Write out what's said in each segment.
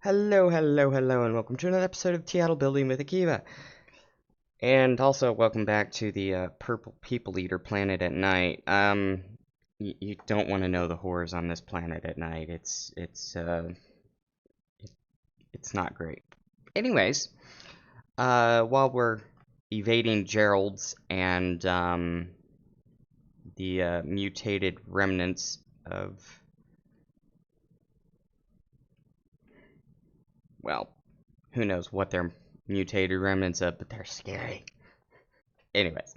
Hello, hello, hello, and welcome to another episode of Addled Building with Akeva. And also, welcome back to the Purple People Eater planet at night. You don't want to know the horrors on this planet at night. It's not great. Anyways, while we're evading Gerald's and the mutated remnants of, well, who knows what they're mutated remnants of, but they're scary. Anyways,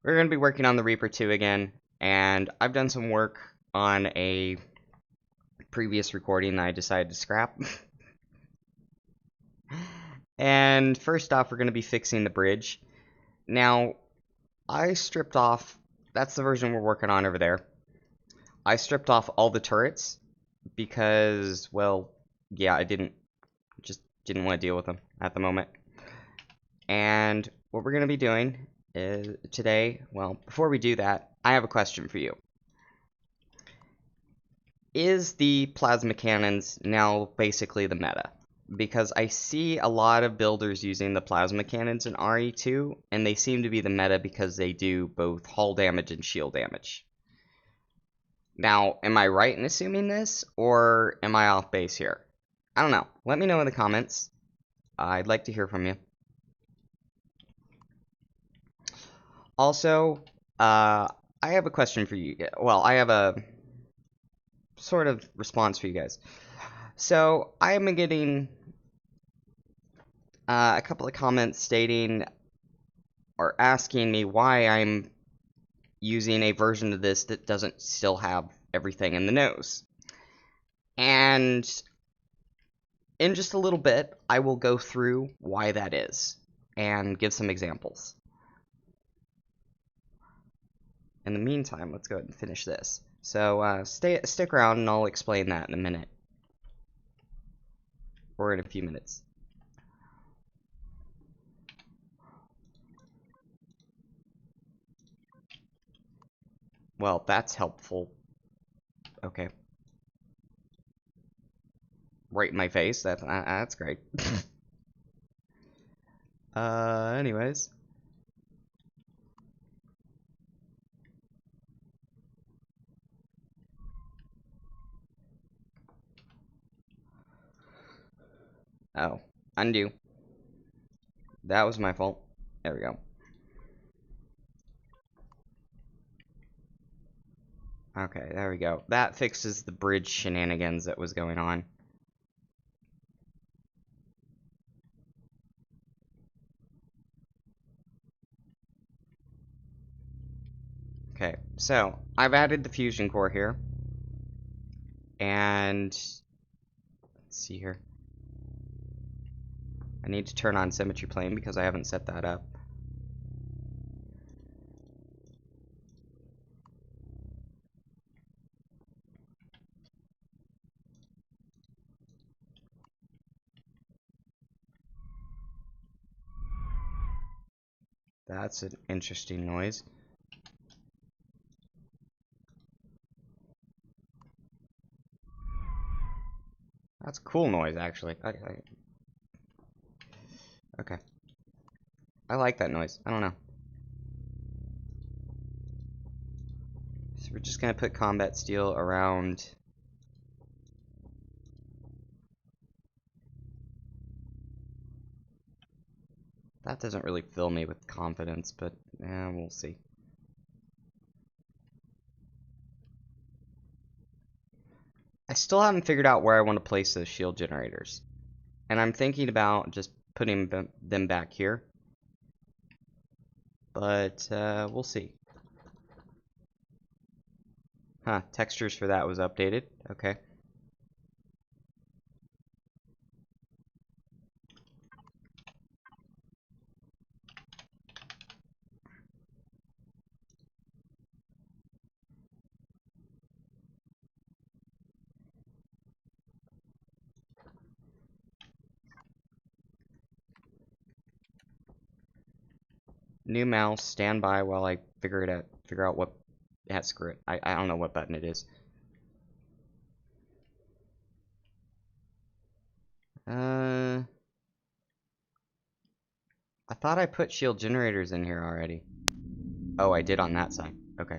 we're going to be working on the Reaper 2 again, and I've done some work on a previous recording that I decided to scrap. And first off, we're going to be fixing the bridge. Now, I stripped off, that's the version we're working on over there. I stripped off all the turrets because, well, yeah, I didn't want to deal with them at the moment. And what we're going to be doing is today, well, before we do that, I have a question for you. Is the plasma cannons now basically the meta? Because I see a lot of builders using the plasma cannons in RE2, and they seem to be the meta because they do both hull damage and shield damage. Now, am I right in assuming this, or am I off base here? I don't know. Let me know in the comments. I'd like to hear from you. Also, I have a question for you. Well, I have a sort of response for you guys. So, I am getting a couple of comments stating or asking me why I'm using a version of this that doesn't still have everything in the nose. And in just a little bit, I will go through why that is and give some examples. In the meantime, let's go ahead and finish this. So stick around and I'll explain that in a minute. Or in a few minutes. Well, that's helpful. Okay. Right in my face. That's great. Anyways. Oh, undo. That was my fault. There we go. Okay, there we go. That fixes the bridge shenanigans that was going on. Okay, so I've added the fusion core here. And let's see here. I need to turn on symmetry plane because I haven't set that up. That's an interesting noise. That's a cool noise, actually. Okay. I like that noise. I don't know. So we're just gonna put combat steel around. That doesn't really fill me with confidence, but we'll see. I still haven't figured out where I want to place those shield generators. And I'm thinking about just putting them back here. But we'll see. Huh, textures for that was updated. Okay. New mouse, stand by while I figure out what, yeah, screw it. I don't know what button it is. I thought I put shield generators in here already. Oh, I did on that side. Okay.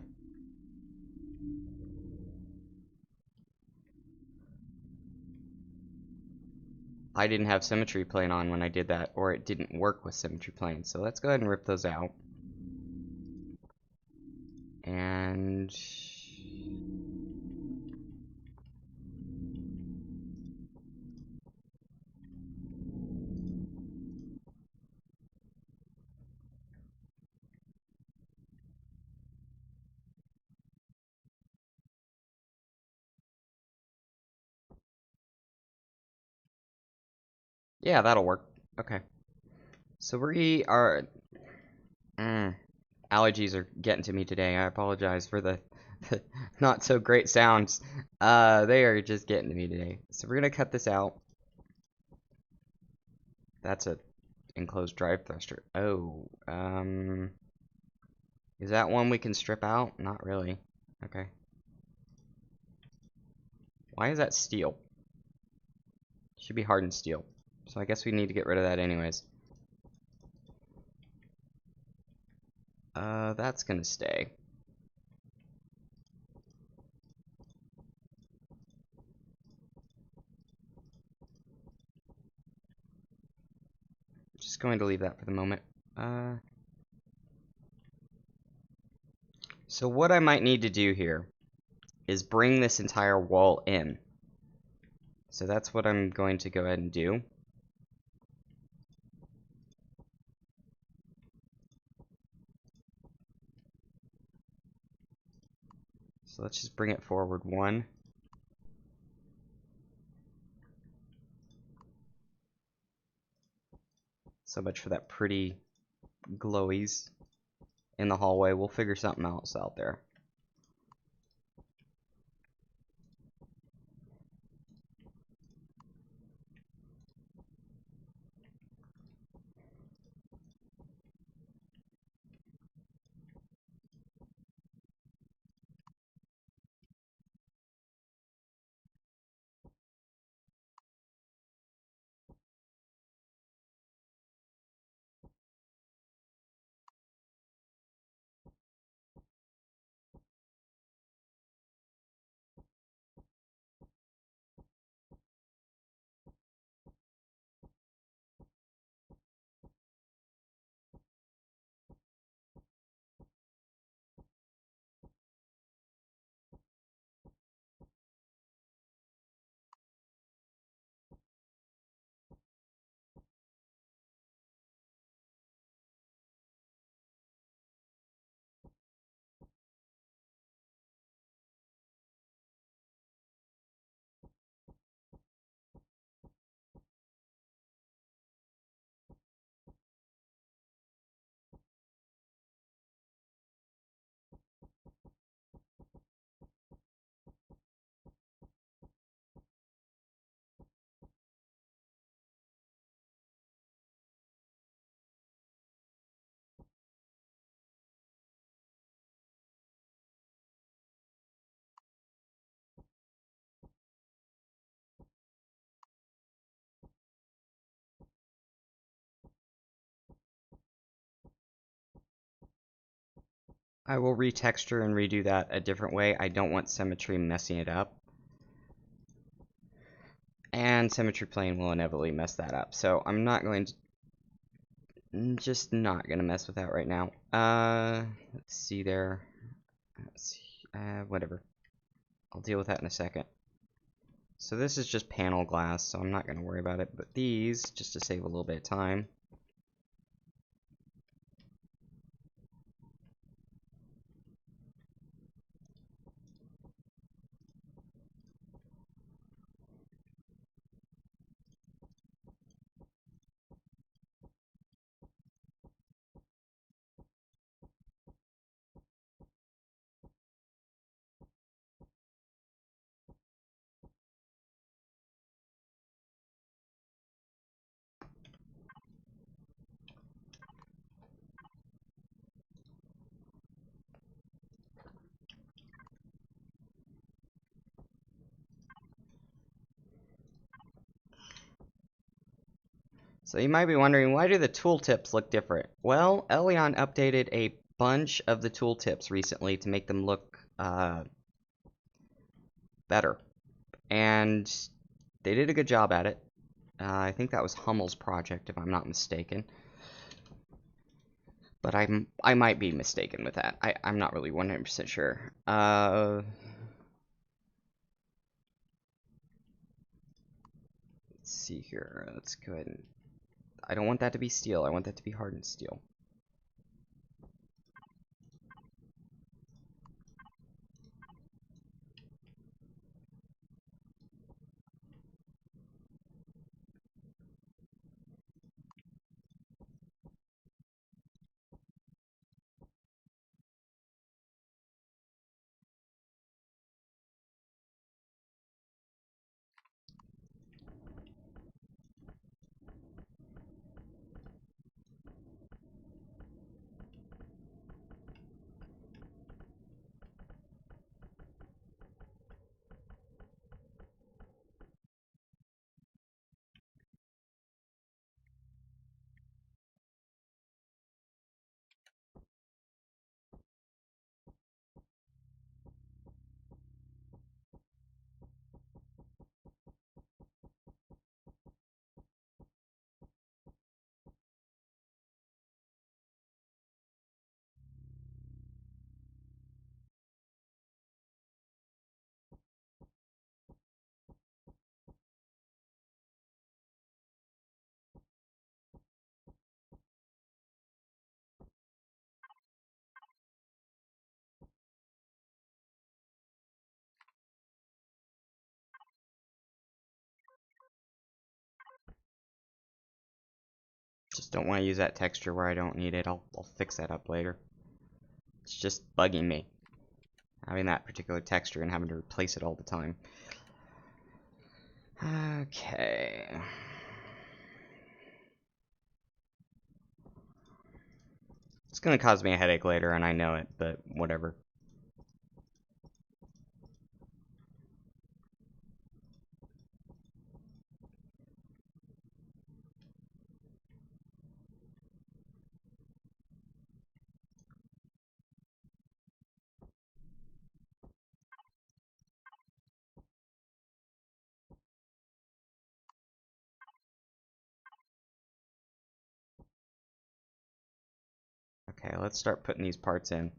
I didn't have symmetry plane on when I did that, or it didn't work with symmetry plane. So let's go ahead and rip those out. And yeah, that'll work. Okay. So we are... allergies are getting to me today. I apologize for the not so great sounds. They are just getting to me today. So we're gonna cut this out. That's a enclosed drive thruster. Oh, is that one we can strip out? Not really. Okay. Why is that steel? Should be hardened steel. So I guess we need to get rid of that anyways. That's gonna stay. Just going to leave that for the moment. So what I might need to do here is bring this entire wall in. So that's what I'm going to go ahead and do. So let's just bring it forward one. So much for that pretty glowies in the hallway. We'll figure something else out there. I will retexture and redo that a different way. I don't want symmetry messing it up. And symmetry plane will inevitably mess that up. So I'm not going to... just not going to mess with that right now. Let's see there. Let's see. Whatever. I'll deal with that in a second. So this is just panel glass, so I'm not going to worry about it. But these, just to save a little bit of time. So you might be wondering, why do the tooltips look different? Well, Elion updated a bunch of the tooltips recently to make them look better. And they did a good job at it. I think that was Hummel's project, if I'm not mistaken. But I might be mistaken with that. I'm not really 100% sure. Let's see here. Let's go ahead and... I don't want that to be steel. I want that to be hardened steel. Just don't want to use that texture where I don't need it. I'll fix that up later. It's just bugging me, having that particular texture and having to replace it all the time. Okay. It's gonna cause me a headache later, and I know it, but whatever. Okay, let's start putting these parts in.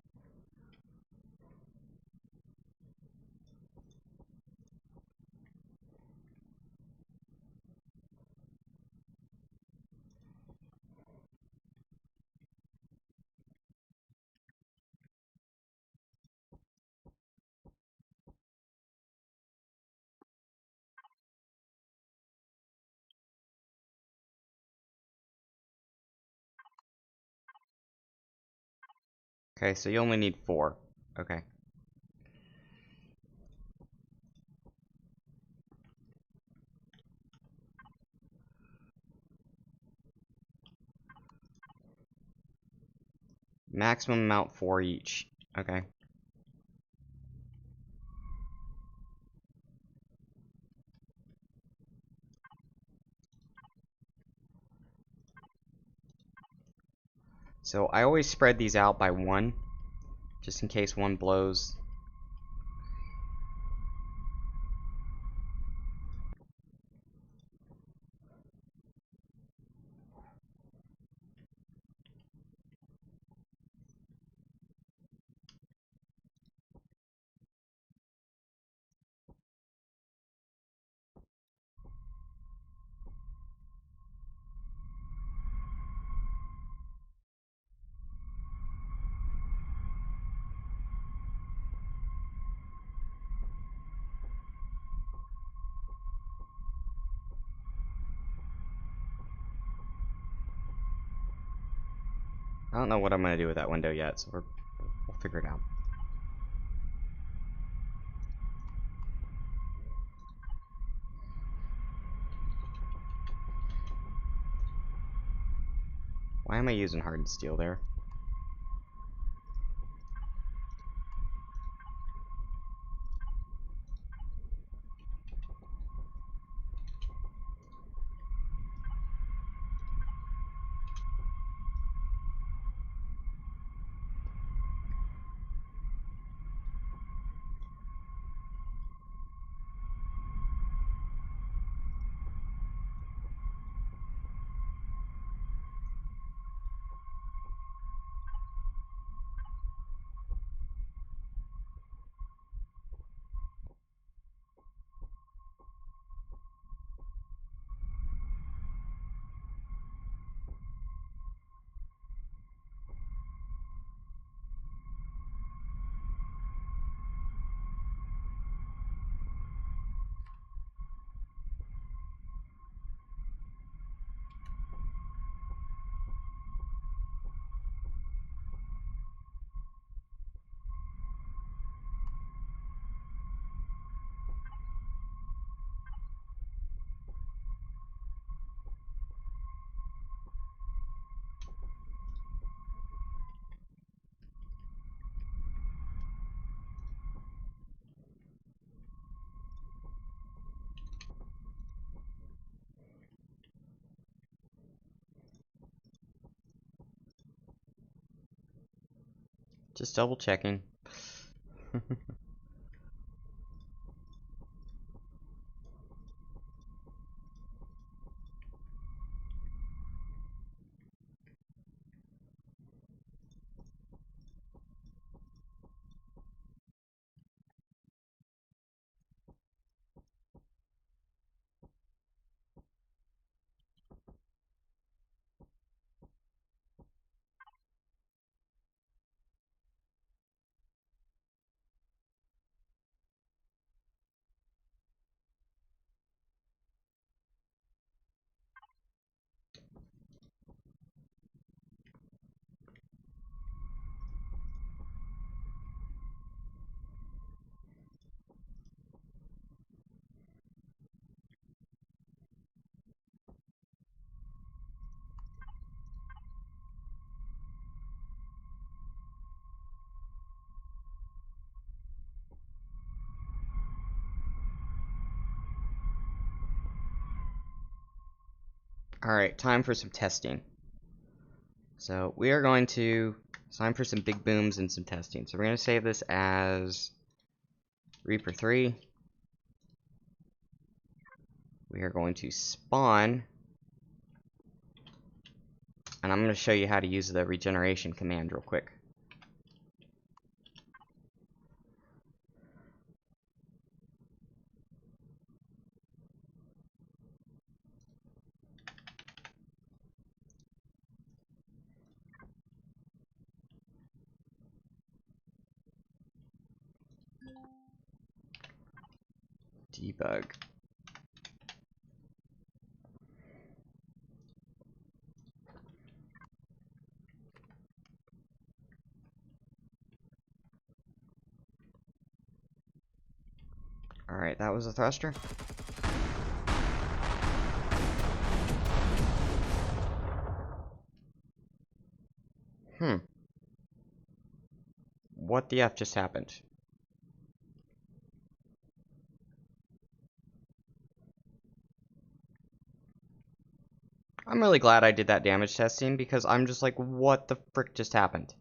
Okay, so you only need 4. Okay. Maximum amount 4 each. Okay. So I always spread these out by 1, just in case one blows. I don't know what I'm going to do with that window yet, so we'll figure it out. Why am I using hardened steel there? Just double checking. Alright, time for some testing. So we are going to time for some big booms and some testing. So we're going to save this as Reaper 3. We are going to spawn, and I'm going to show you how to use the regeneration command real quick. Debug. Alright, that was a thruster. What the F just happened? I'm really glad I did that damage testing, because I'm just like, what the frick just happened?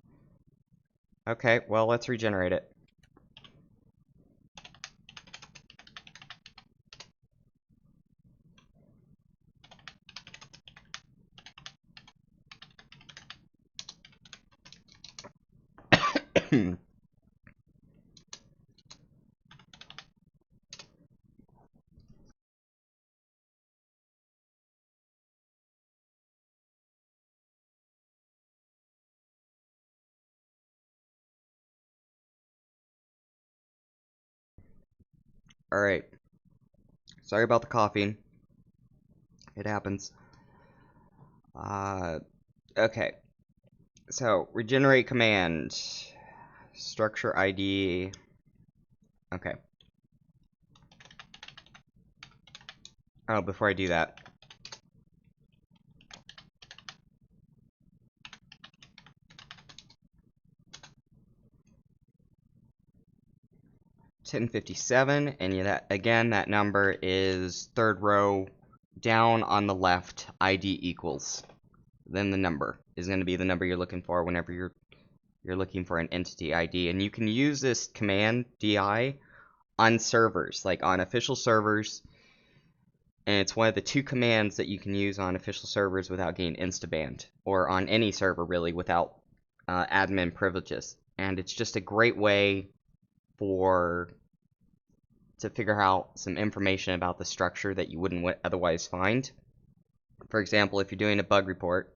Okay, well, let's regenerate it. Alright. Sorry about the coughing. It happens. Okay. So, regenerate command. Structure ID. Okay. Oh, before I do that. $10.57, and that again, that number is third row down on the left, ID equals. Then the number is going to be the number you're looking for whenever you're looking for an entity ID. And you can use this command, DI, on servers, like on official servers. And it's one of the 2 commands that you can use on official servers without getting insta-banned, or on any server really without admin privileges. And it's just a great way to figure out some information about the structure that you wouldn't otherwise find. For example, if you're doing a bug report,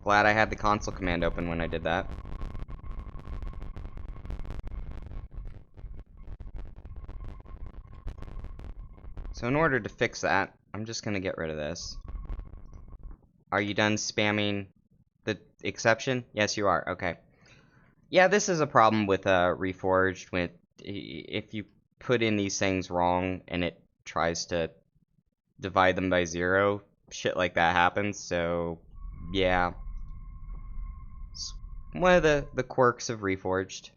glad I had the console command open when I did that. So in order to fix that, I'm just going to get rid of this. Are you done spamming the exception? Yes, you are. Okay. Yeah, this is a problem with Reforged. If you put in these things wrong and it tries to divide them by 0, shit like that happens. So, yeah. It's one of the quirks of Reforged.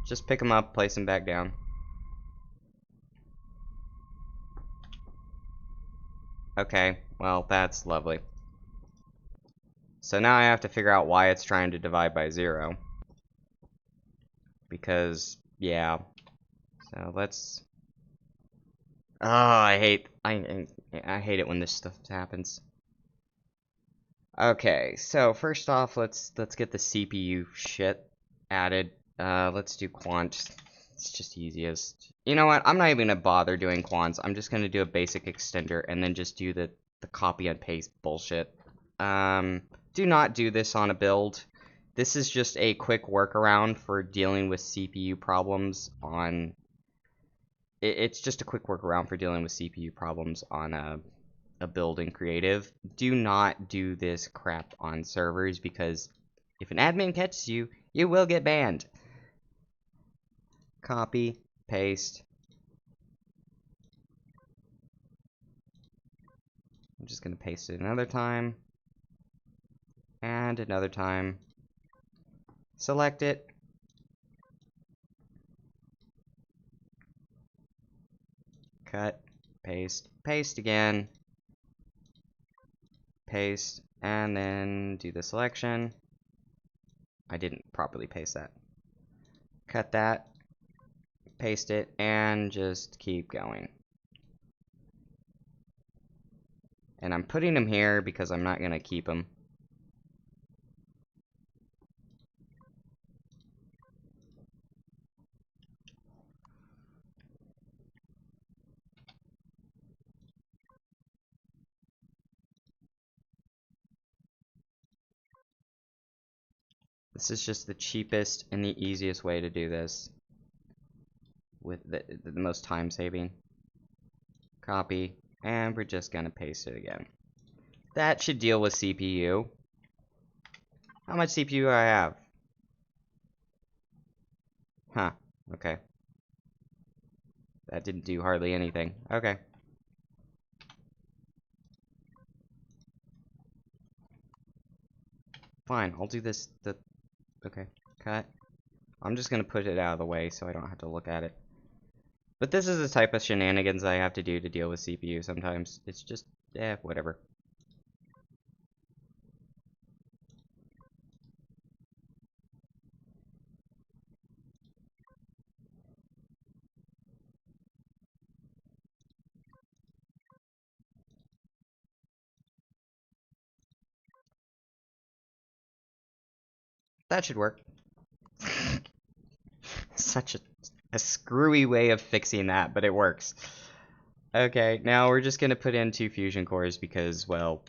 Just pick them up, place them back down. Okay, well, that's lovely. So now I have to figure out why it's trying to divide by 0. Because, yeah. So let's... Oh, I hate it when this stuff happens. Okay, so first off, let's get the CPU shit added. Let's do quant. It's just easiest. You know what? I'm not even gonna bother doing quants. I'm just gonna do a basic extender and then just do the copy and paste bullshit. Do not do this on a build. This is just a quick workaround for dealing with CPU problems on... It's just a quick workaround for dealing with CPU problems on a build in creative. Do not do this crap on servers, because if an admin catches you, you will get banned. Copy, paste. I'm just gonna paste it another time. And another time. Select it. Cut, paste, paste again. Paste, and then do the selection. I didn't properly paste that. Cut that, paste it, and just keep going. And I'm putting them here because I'm not gonna keep them. This is just the cheapest and the easiest way to do this, with the most time saving. Copy, and we're just gonna paste it again. That should deal with CPU. How much CPU do I have? Huh, okay. That didn't do hardly anything. Okay. Fine, I'll do this, okay, cut. I'm just gonna put it out of the way so I don't have to look at it. But this is the type of shenanigans I have to do to deal with CPU sometimes. It's just, whatever. That should work. Such a screwy way of fixing that, but it works. Okay, now we're just gonna put in 2 fusion cores because, well,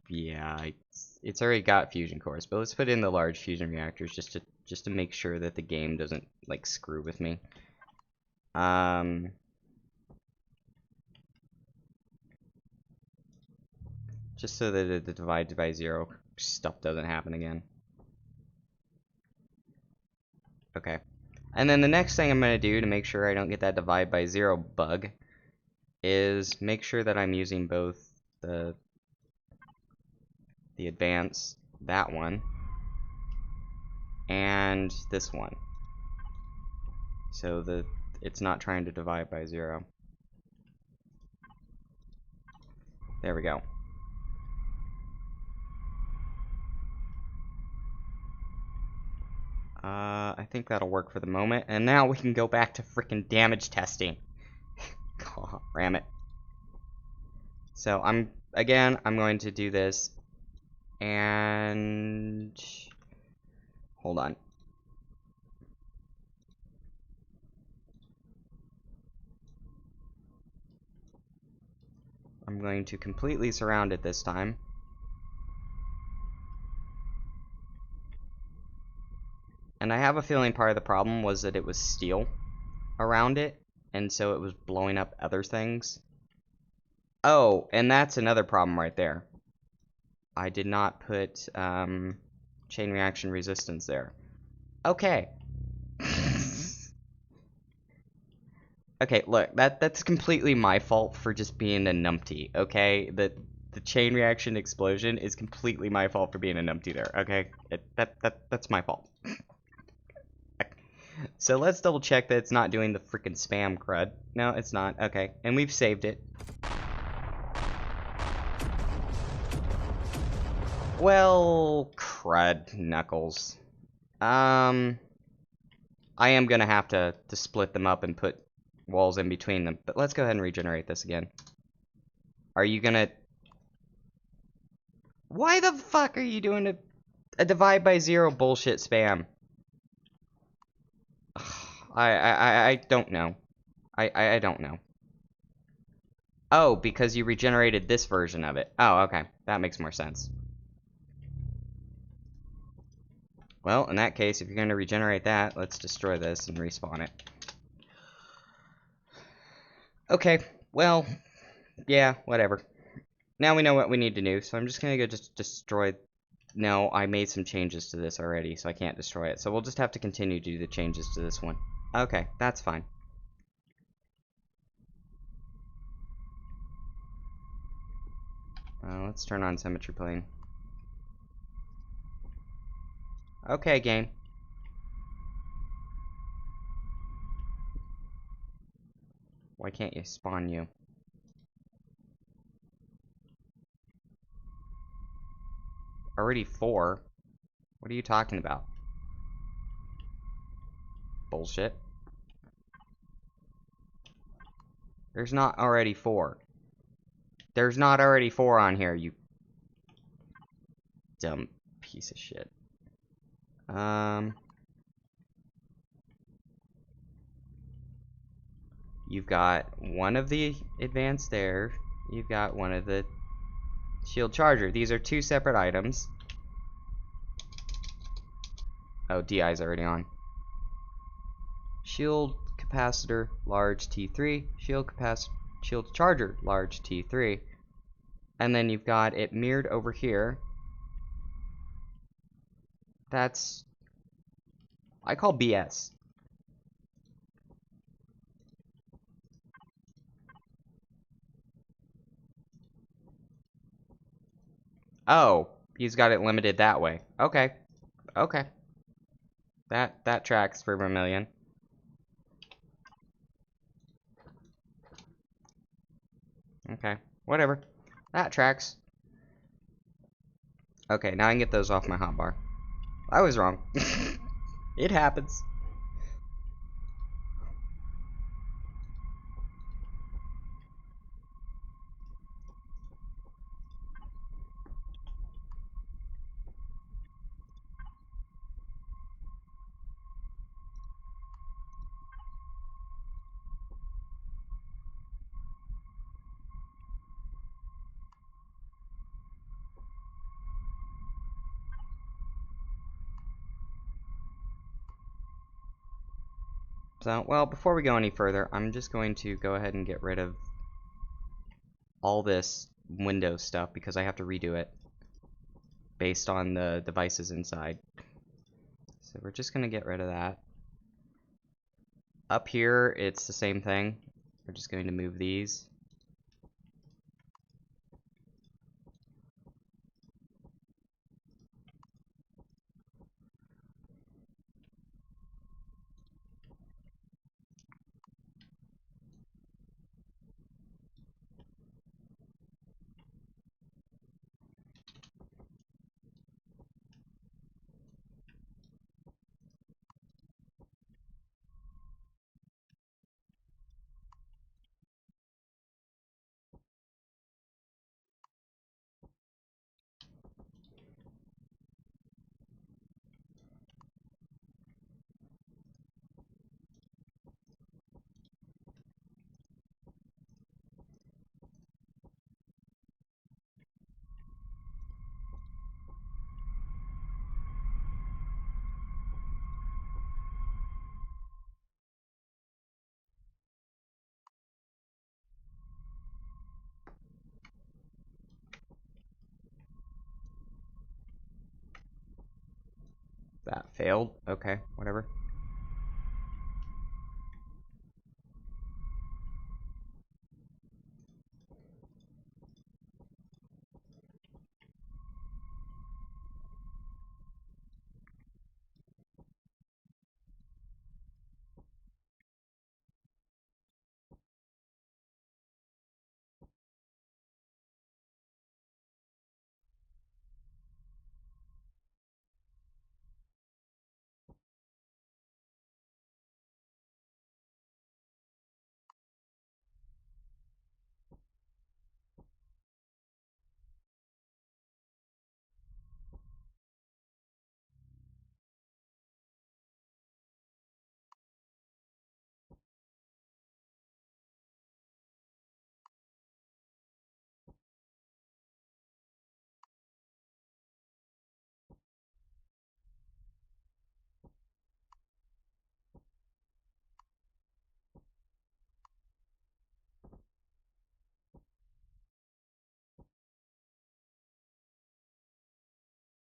yeah, it's already got fusion cores, but let's put in the large fusion reactors just to make sure that the game doesn't like screw with me. Just so that the divide by 0 stuff doesn't happen again. Okay. And then the next thing I'm going to do to make sure I don't get that divide by 0 bug is make sure that I'm using both the advanced, that one, and this one. So it's not trying to divide by 0. There we go. I think that'll work for the moment, and now we can go back to frickin' damage testing. God, ram it. So I'm going to do this, and hold on. I'm going to completely surround it this time. And I have a feeling part of the problem was that it was steel around it, and so it was blowing up other things. Oh, and that's another problem right there. I did not put chain reaction resistance there. Okay. Okay, look, that's completely my fault for just being a numpty, okay? The chain reaction explosion is completely my fault for being a numpty there, okay? That's my fault. So let's double check that it's not doing the freaking spam crud. No, it's not. Okay, and we've saved it. Well, crud, Knuckles. I am gonna have to split them up and put walls in between them. But let's go ahead and regenerate this again. Are you gonna... Why the fuck are you doing a divide by zero bullshit spam? I don't know. I don't know. Oh, because you regenerated this version of it. Oh, okay. That makes more sense. Well, in that case, if you're going to regenerate that, let's destroy this and respawn it. Okay, well, yeah, whatever. Now we know what we need to do, so I'm just going to go just destroy... No, I made some changes to this already, so I can't destroy it. So we'll just have to continue to do the changes to this one. Okay, that's fine. Let's turn on symmetry plane. Okay, game. Why can't you spawn you? Already 4? What are you talking about? Bullshit. There's not already 4. There's not already 4 on here, you dumb piece of shit. You've got one of the advanced there. You've got one of the shield charger. These are 2 separate items. Oh, DI's already on. Shield capacitor, large T3. Shield charger, large T3. And then you've got it mirrored over here. That's... I call BS. Oh, he's got it limited that way. Okay. Okay. That tracks for Vermilion. Okay. Whatever. That tracks. Okay, now I can get those off my hotbar. I was wrong. It happens. So, well, before we go any further, I'm just going to go ahead and get rid of all this Windows stuff because I have to redo it based on the devices inside. So we're just going to get rid of that. Up here, it's the same thing. We're just going to move these. That failed. Okay, whatever.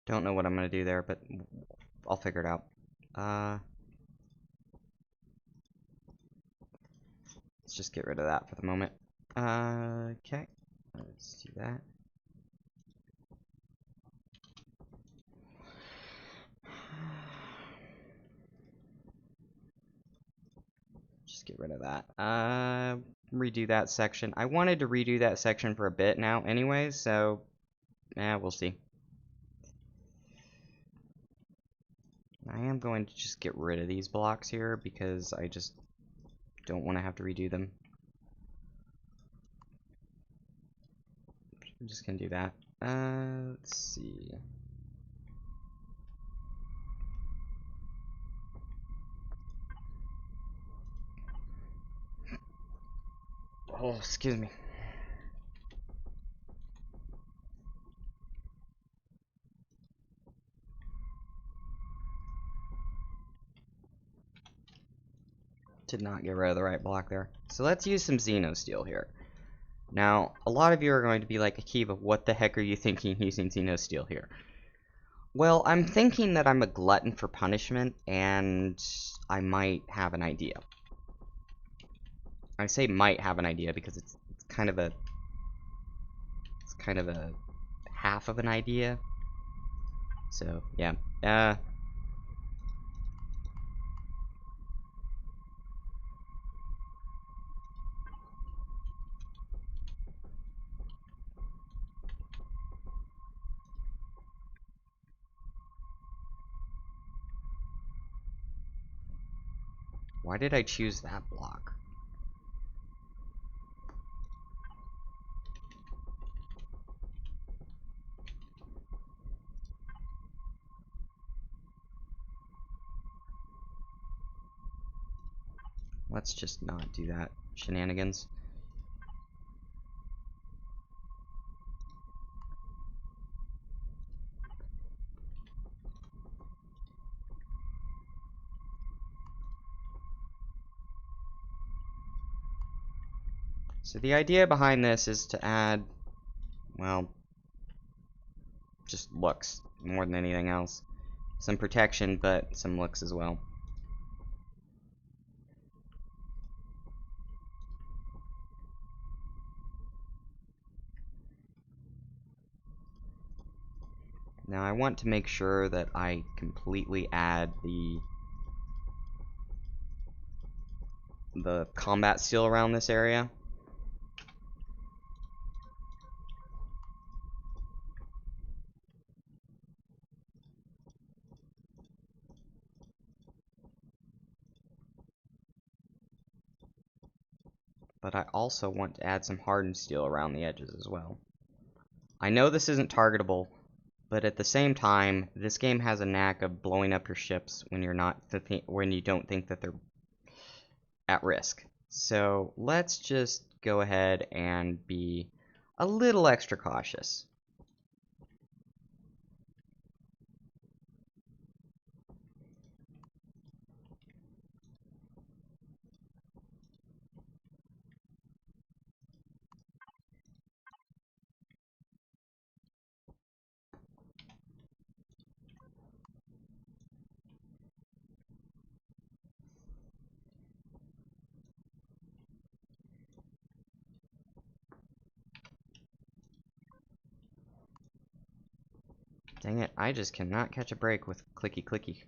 Don't know what I'm going to do there, but I'll figure it out. Let's just get rid of that for the moment. Okay. Let's do that. Just get rid of that. Redo that section. I wanted to redo that section for a bit now anyways, so we'll see. I am going to just get rid of these blocks here because I just don't want to have to redo them. I'm just gonna do that. Let's see. Oh, excuse me. Did not get rid of the right block there. So let's use some Xenosteel here. Now, a lot of you are going to be like, Akiva, what the heck are you thinking using Xenosteel here? Well, I'm thinking that I'm a glutton for punishment, and I might have an idea. I say might have an idea because it's kind of a half of an idea. So yeah. Why did I choose that block? Let's just not do that. Shenanigans. So the idea behind this is to add, well, just looks more than anything else. Some protection, but some looks as well. Now I want to make sure that I completely add the combat steel around this area. But I also want to add some hardened steel around the edges as well. I know this isn't targetable, but at the same time, this game has a knack of blowing up your ships when when you don't think that they're at risk. So let's just go ahead and be a little extra cautious. Dang it, I just cannot catch a break with clicky clicky.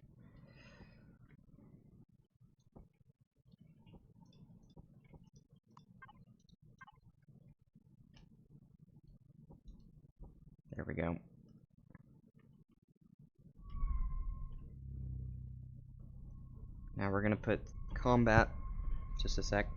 There we go. Now we're gonna put combat. Just a sec.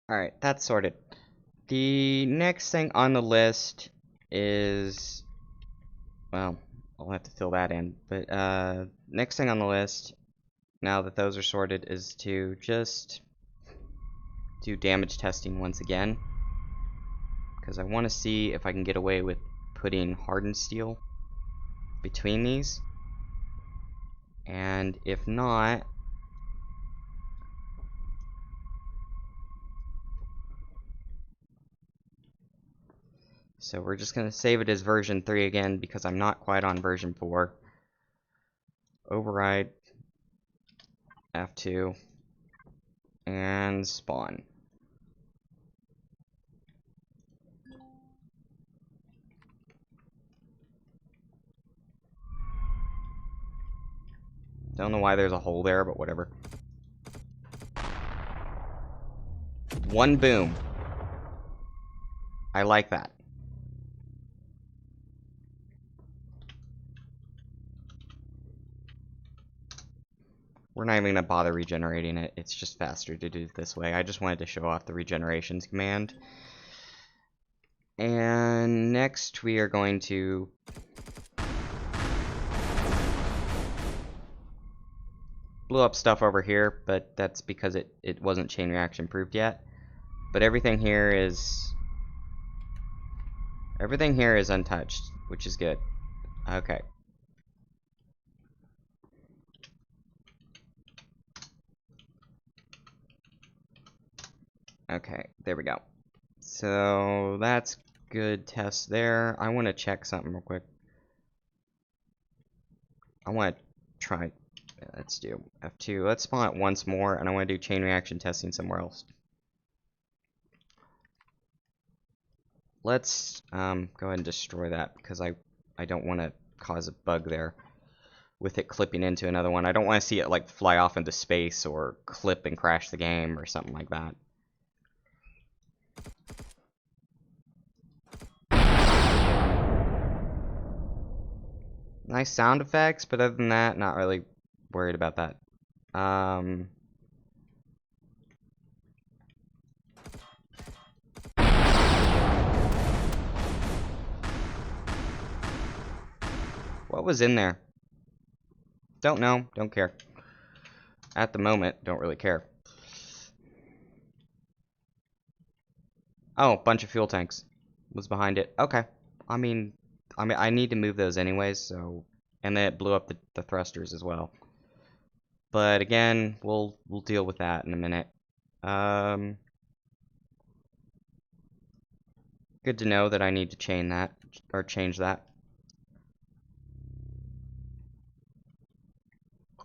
Alright, that's sorted. The next thing on the list is, well, I'll have to fill that in, but next thing on the list, now that those are sorted, is to just do damage testing once again, because I want to see if I can get away with putting hardened steel between these, and if not, so we're just going to save it as version 3 again, because I'm not quite on version 4. Override F2 and spawn. Don't know why there's a hole there, but whatever. One boom. I like that. We're not even going to bother regenerating it. It's just faster to do it this way. I just wanted to show off the regenerations command. And next we are going to blew up stuff over here, but that's because it wasn't chain reaction proved yet. But everything here is untouched, which is good. Okay. Okay, there we go. So that's good test there. I want to check something real quick. I want to try, let's do F2. Let's spawn it once more, and I want to do chain reaction testing somewhere else. Let's go ahead and destroy that, because I don't want to cause a bug there with it clipping into another one. I don't want to see it like fly off into space or clip and crash the game or something like that. Nice sound effects, but other than that, not really worried about that. What was in there? Don't know, don't care. At the moment, don't really care. Oh, bunch of fuel tanks was behind it. Okay. I mean, I need to move those anyways, so, and then it blew up the thrusters as well. But again, we'll deal with that in a minute. Good to know that I need to change that.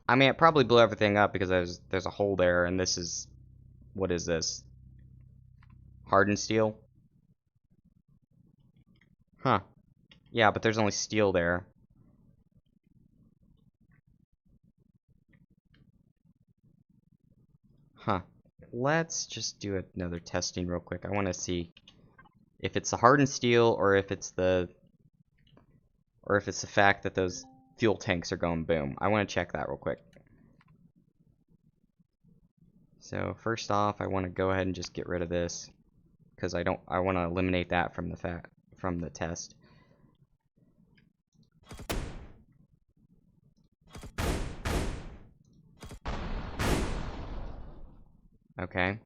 I mean, it probably blew everything up because there's a hole there, and this is, what is this? Hardened steel? Huh. Yeah, but there's only steel there. Huh. Let's just do another testing real quick. I want to see if it's the hardened steel or if it's the fact that those fuel tanks are going boom. I want to check that real quick. So first off, I want to go ahead and just get rid of this because I want to eliminate that from the test. Okay.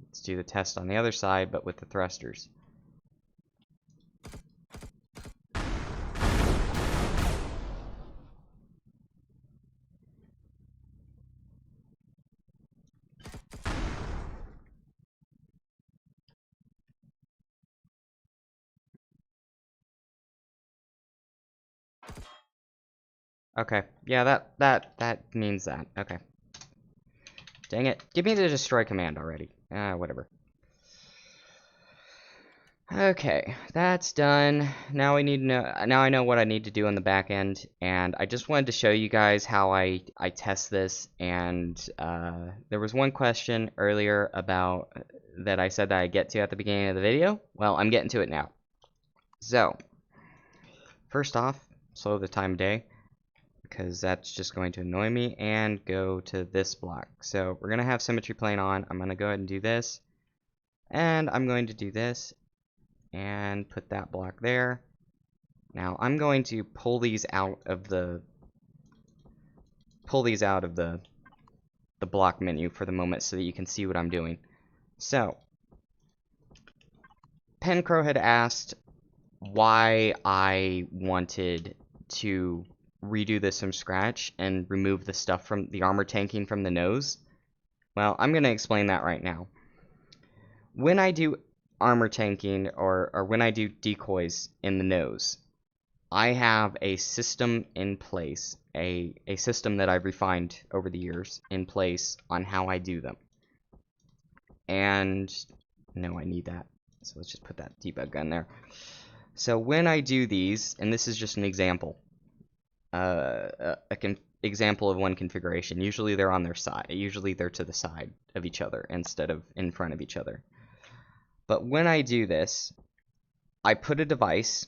Let's do the test on the other side, but with the thrusters. Okay. Yeah, that means that. Okay. Dang it. Give me the destroy command already. Whatever. Okay, that's done. Now I know what I need to do on the back end, and I just wanted to show you guys how I test this. And there was one question earlier about that I said that I'd get to at the beginning of the video. Well, I'm getting to it now. So, first off, slow the time of day, because that's just going to annoy me, and go to this block. So we're gonna have symmetry plane on. I'm gonna go ahead and do this. And I'm going to do this and put that block there. Now I'm going to pull these out of the block menu for the moment so that you can see what I'm doing. So Pencrow had asked why I wanted to redo this from scratch and remove the stuff from the armor tanking from the nose. Well, I'm going to explain that right now. When I do armor tanking or when I do decoys in the nose, I have a system in place, a system that I've refined over the years in place on how I do them. And no, I need that. So let's just put that debug gun there. So when I do these, and this is just an example, example of one configuration. Usually they're on their side. Usually they're to the side of each other instead of in front of each other. But when I do this, I put a device,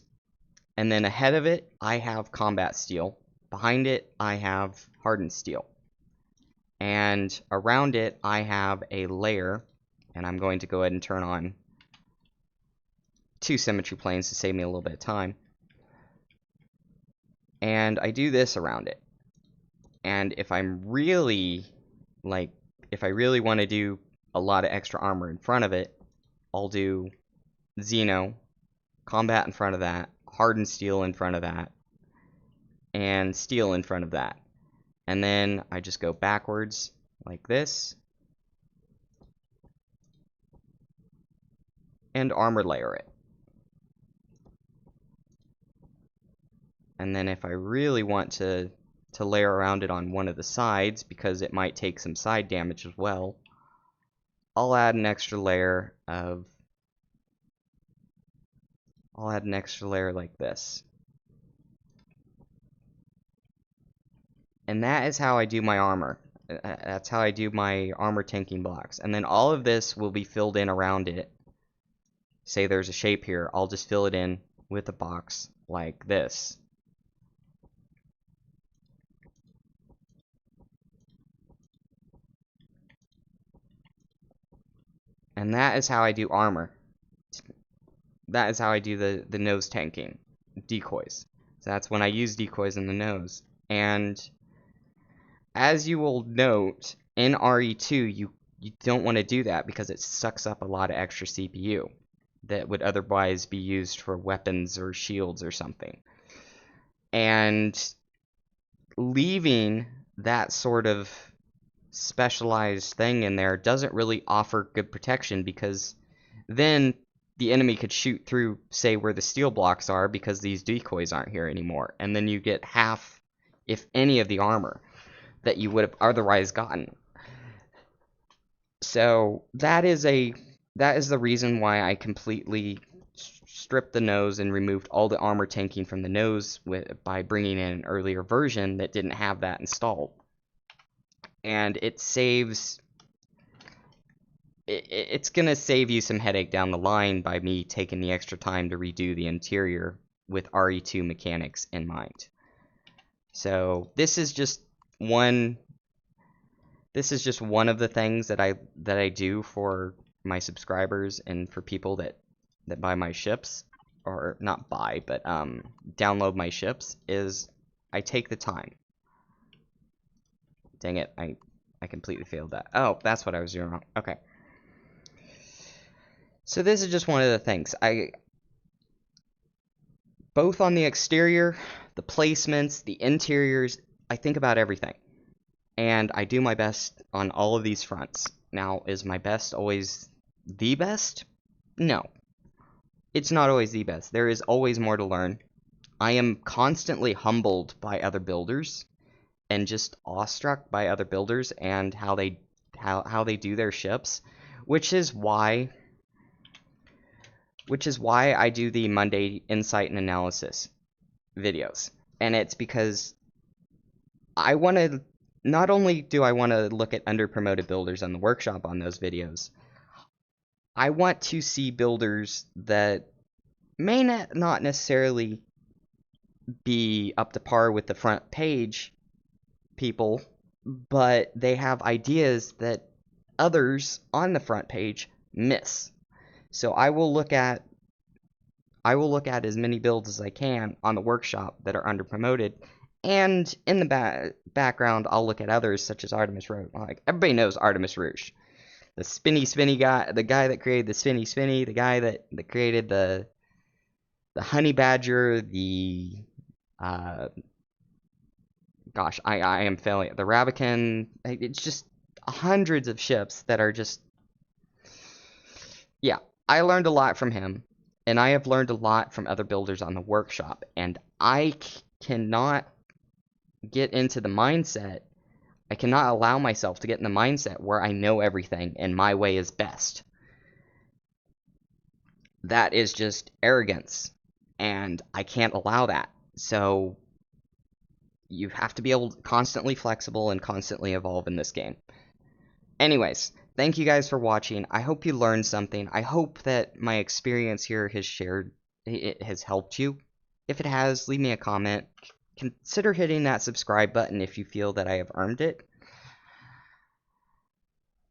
and then ahead of it, I have combat steel. Behind it, I have hardened steel. And around it, I have a layer, and I'm going to go ahead and turn on 2 symmetry planes to save me a little bit of time. And I do this around it. And if I'm really, if I really want to do a lot of extra armor in front of it, I'll do Xeno, combat in front of that, hardened steel in front of that, and steel in front of that. And then I just go backwards like this, and armor layer it. And then if I really want to layer around it on one of the sides, because it might take some side damage as well, I'll add an extra layer like this. And that is how I do my armor. That's how I do my armor tanking blocks. And then all of this will be filled in around it. Say there's a shape here, I'll just fill it in with a box like this. And that is how I do armor. That is how I do the nose tanking, decoys. So that's when I use decoys in the nose. And as you will note, in RE2, you don't want to do that because it sucks up a lot of extra CPU that would otherwise be used for weapons or shields or something. And leaving that sort of specialized thing in there doesn't really offer good protection, because then the enemy could shoot through, say, where the steel blocks are, because these decoys aren't here anymore, and then you get half, if any, of the armor that you would have otherwise gotten. So that is the reason why I completely stripped the nose and removed all the armor tanking from the nose by bringing in an earlier version that didn't have that installed. And it's gonna save you some headache down the line by me taking the extra time to redo the interior with RE2 mechanics in mind. So this is just one of the things that I do for my subscribers and for people that buy my ships, or not buy, but download my ships, is I take the time. Dang it, I completely failed that. Oh, that's what I was doing wrong. Okay. So this is just one of the things. Both on the exterior, the placements, the interiors, I think about everything. And I do my best on all of these fronts. Now, is my best always the best? No. It's not always the best. There is always more to learn. I am constantly humbled by other builders and just awestruck by other builders and how they do their ships, which is why I do the Monday insight and analysis videos. And it's because I want to, not only do I want to look at under-promoted builders on the workshop on those videos, I want to see builders that may not necessarily be up to par with the front page people, but they have ideas that others on the front page miss. So I will look at as many builds as I can on the workshop that are under promoted, and in the background I'll look at others such as Artemis Rouge. Like everybody knows Artemis Rouge, the spinny guy, the guy that created the spinny, the guy that created the honey badger, the gosh, I am failing. The Rabican. It's just hundreds of ships that are just, yeah. I learned a lot from him, and I have learned a lot from other builders on the workshop, and I cannot get into the mindset. I cannot allow myself to get in the mindset where I know everything and my way is best. That is just arrogance, and I can't allow that. So you have to be able to constantly flexible and constantly evolve in this game. Anyways, thank you guys for watching. I hope you learned something. I hope that my experience here has helped you. If it has, leave me a comment. Consider hitting that subscribe button if you feel that I have earned it.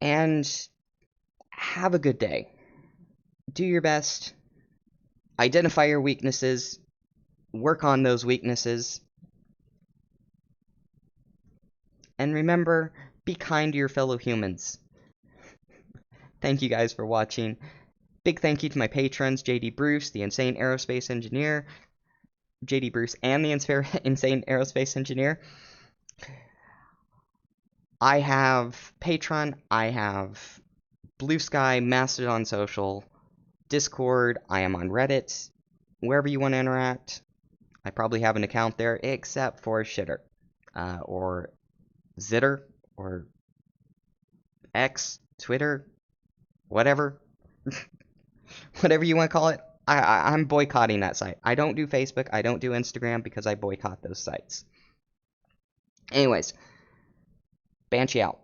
And have a good day. Do your best. Identify your weaknesses. Work on those weaknesses. And remember, be kind to your fellow humans. Thank you guys for watching. Big thank you to my patrons, JD Bruce, the Insane Aerospace Engineer. JD Bruce and the Insane Aerospace Engineer. I have Patreon, I have Blue Sky, Mastodon Social, Discord, I am on Reddit. Wherever you want to interact, I probably have an account there, except for Shitter, or Zitter, or X, Twitter, whatever. Whatever you want to call it. I'm boycotting that site. I don't do Facebook, I don't do Instagram because I boycott those sites. Anyways, Banshee out.